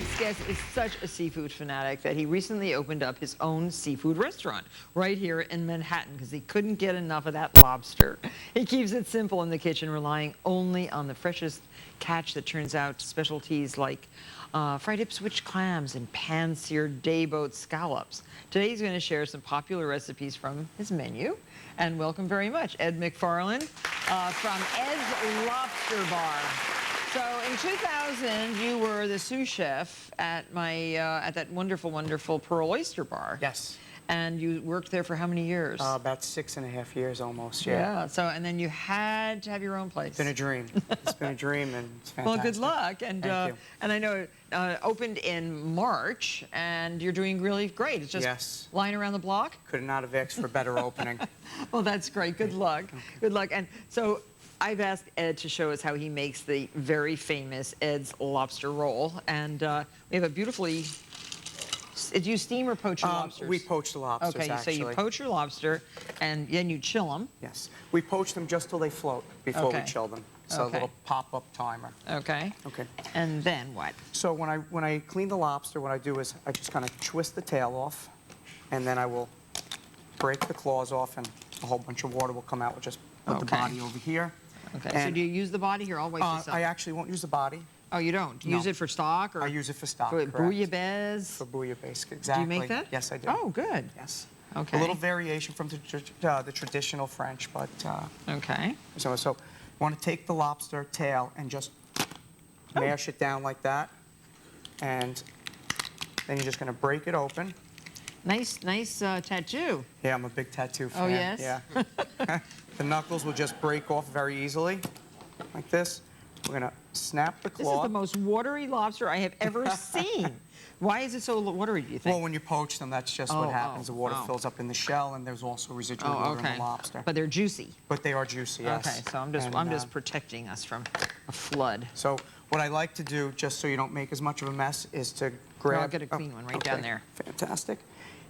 next guest is such a seafood fanatic that he recently opened up his own seafood restaurant right here in Manhattan because he couldn't get enough of that lobster. He keeps it simple in the kitchen, relying only on the freshest catch that turns out specialties like fried Ipswich clams and pan-seared day-boat scallops. Today he's going to share some popular recipes from his menu. And welcome very much, Ed McFarland from Ed's Lobster Bar. So in 2000, you were the sous chef at my at that wonderful, wonderful Pearl Oyster Bar. Yes. And you worked there for how many years? About 6.5 years almost, yeah. Yeah, so, and then you had to have your own place. It's been a dream. It's been a dream, and it's fantastic. Well, good luck. And, Thank you. And I know it opened in March, and you're doing really great. It's just Yes. lying around the block? Could not have asked for a better opening. Well, that's great. Good luck. Okay. Good luck. And so I've asked Ed to show us how he makes the very famous Ed's lobster roll. And we have a beautifully... Do you steam or poach your lobsters? We poach the lobsters, okay, actually. so you poach your lobster, and then you chill them. Yes. We poach them just till they float before we Okay. chill them. So a little pop-up timer. Okay. Okay. And then what? So when I clean the lobster, what I do is I just kind of twist the tail off, and then I will break the claws off, and a whole bunch of water will come out. We'll just put the body over here. Okay, And, so do you use the body here? I'll wait this up. I actually won't use the body. Oh, you don't? Do you use No. it for stock? Or I use it for stock, for correct. bouillabaisse? For bouillabaisse, exactly. Do you make that? Yes, I do. Oh, good. Yes. Okay. A little variation from the traditional French, but Okay. so want to take the lobster tail and just mash it down like that, and then you're just going to break it open. Nice tattoo. Yeah, I'm a big tattoo fan. Oh, yes? Yeah. The knuckles will just break off very easily, like this. We're going to snap the claw. This is the most watery lobster I have ever seen. Why is it so watery, do you think? Well, when you poach them, that's just what happens. The water fills up in the shell, and there's also residual water in the lobster. But they're juicy. But they are juicy, yes. Okay, so I'm just protecting us from a flood. So what I like to do, just so you don't make as much of a mess, is to grab... I'll get a clean one right down there. Fantastic.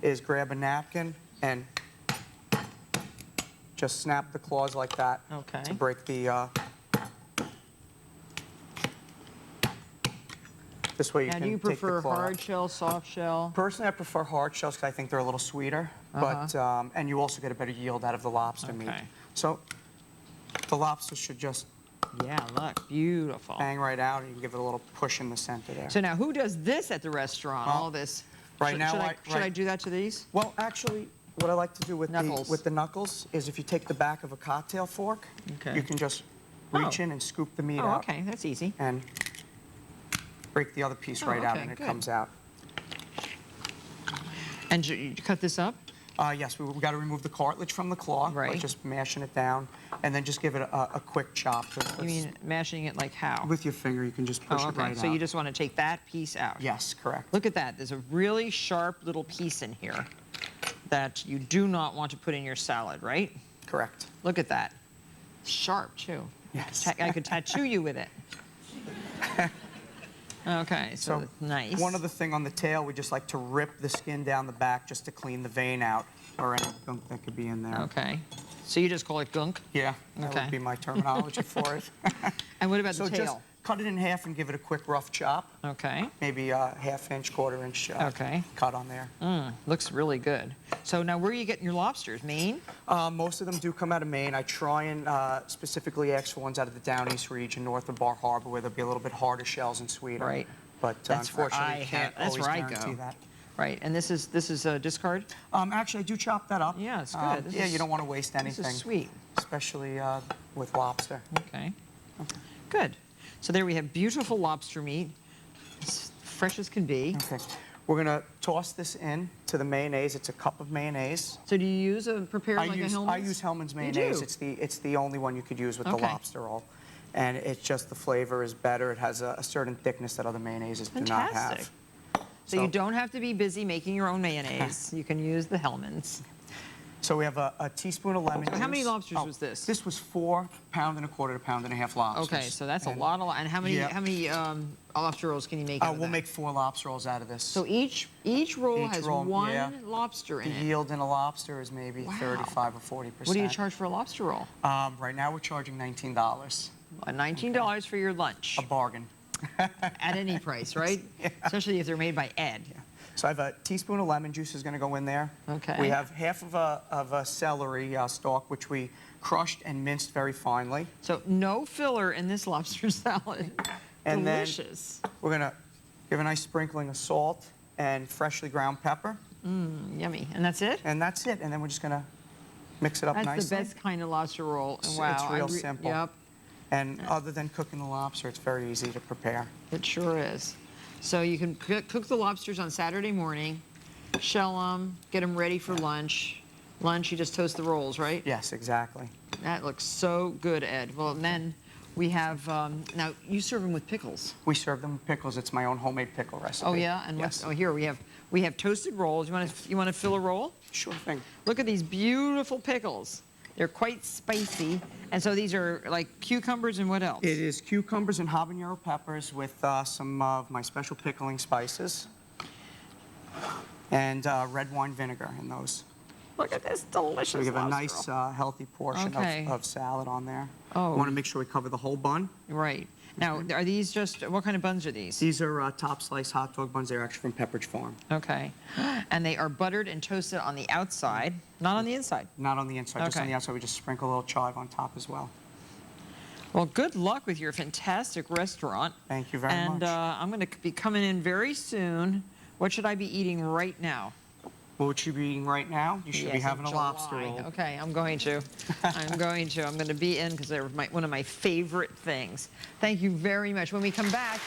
Is grab a napkin and just snap the claws like that. Okay. To break the... This way you Now, can do you take the prefer claw hard out. shell, soft shell? Personally, I prefer hard shells because I think they're a little sweeter. But and you also get a better yield out of the lobster meat. So the lobster should just Yeah, look, beautiful. bang right out, and you can give it a little push in the center there. So now, who does this at the restaurant? All this. Right now, should I do that to these? Well, actually, what I like to do with Knuckles. the knuckles is if you take the back of a cocktail fork, you can just reach in and scoop the meat out. Okay, that's easy. And break the other piece right out, and it comes out. And you cut this up? Yes, we've got to remove the cartilage from the claw. Right. By just mashing it down, and then just give it a quick chop. You mean mashing it like how? With your finger, you can just push it right out. So you just want to take that piece out? Yes, correct. Look at that. There's a really sharp little piece in here that you do not want to put in your salad, right? Correct. Look at that. Sharp, too. Yes. I could tattoo you with it. Okay, so nice. One other thing on the tail, we just like to rip the skin down the back just to clean the vein out, or any gunk that could be in there. Okay. So you just call it gunk? Yeah, that would be my terminology for it. And what about the tail? So just cut it in half and give it a quick rough chop. Okay. Maybe a half-inch, quarter-inch cut on there. Looks really good. So now where are you getting your lobsters? Maine? Most of them do come out of Maine. I try and specifically ask for ones out of the Down East region, north of Bar Harbor, where there'll be a little bit harder shells and sweeter. Right. But unfortunately, you can't always guarantee that. Right, and this is a discard? Actually, I do chop that up. Yeah, it's good. Yeah, you don't want to waste anything. This is sweet. Especially with lobster. Okay. Good. So there we have beautiful lobster meat, as fresh as can be. Okay. We're going to toss this in to the mayonnaise. It's a cup of mayonnaise. So do you use a prepared like a Hellmann's? I use Hellmann's mayonnaise. It's the only one you could use with the lobster roll. And it's just the flavor is better. It has a certain thickness that other mayonnaises do not have. So you don't have to be busy making your own mayonnaise. You can use the Hellmann's. So we have a teaspoon of lemon juice. How many lobsters was this? This was 4 1/4 to 1.5 pounds lobsters. Okay, so that's a lot. And how many lobster rolls can you make out of that? We'll make 4 lobster rolls out of this. So each roll has one lobster in it. The yield in a lobster is maybe 35 or 40%. What do you charge for a lobster roll? Right now we're charging $19. $19 for your lunch. A bargain. at any price, right? Especially if they're made by Ed. So I have a teaspoon of lemon juice is going to go in there. Okay. We have half of a celery stalk, which we crushed and minced very finely. So no filler in this lobster salad. And Delicious. then we're going to give a nice sprinkling of salt and freshly ground pepper. Yummy. And that's it? And that's it. And then we're just going to mix it up That's nicely. the best kind of lobster roll. And It's wow, real simple. Yep, And other than cooking the lobster, it's very easy to prepare. it sure is. So you can cook the lobsters on Saturday morning, shell them, get them ready for lunch. Lunch, you just toast the rolls, right? Yes, exactly. That looks so good, Ed. Well, and then we have, now you serve them with pickles. We serve them with pickles. It's my own homemade pickle recipe. Oh yeah, and yes. oh here we have toasted rolls. You want to fill a roll? Sure thing. Look at these beautiful pickles. They're quite spicy, and so these are like cucumbers and what else? It is cucumbers and habanero peppers with some of my special pickling spices and red wine vinegar in those. Look at this delicious So we give a lobster nice roll. healthy portion Okay. of salad on there. Oh. We want to make sure we cover the whole bun. Right. Now, are these just, what kind of buns are these? These are top slice hot dog buns. They're actually from Pepperidge Farm. Okay. And they are buttered and toasted on the outside, not on the inside. Not on the inside, just on Okay. the outside. We just sprinkle a little chive on top as well. Well, good luck with your fantastic restaurant. Thank you very And much. I'm going to be coming in very soon. What should I be eating right now? What you be eating right now? You should be Yes, having a in lobster July. roll. Okay, I'm going to. I'm going to. I'm going to be in because they're one of my favorite things. Thank you very much. When we come back.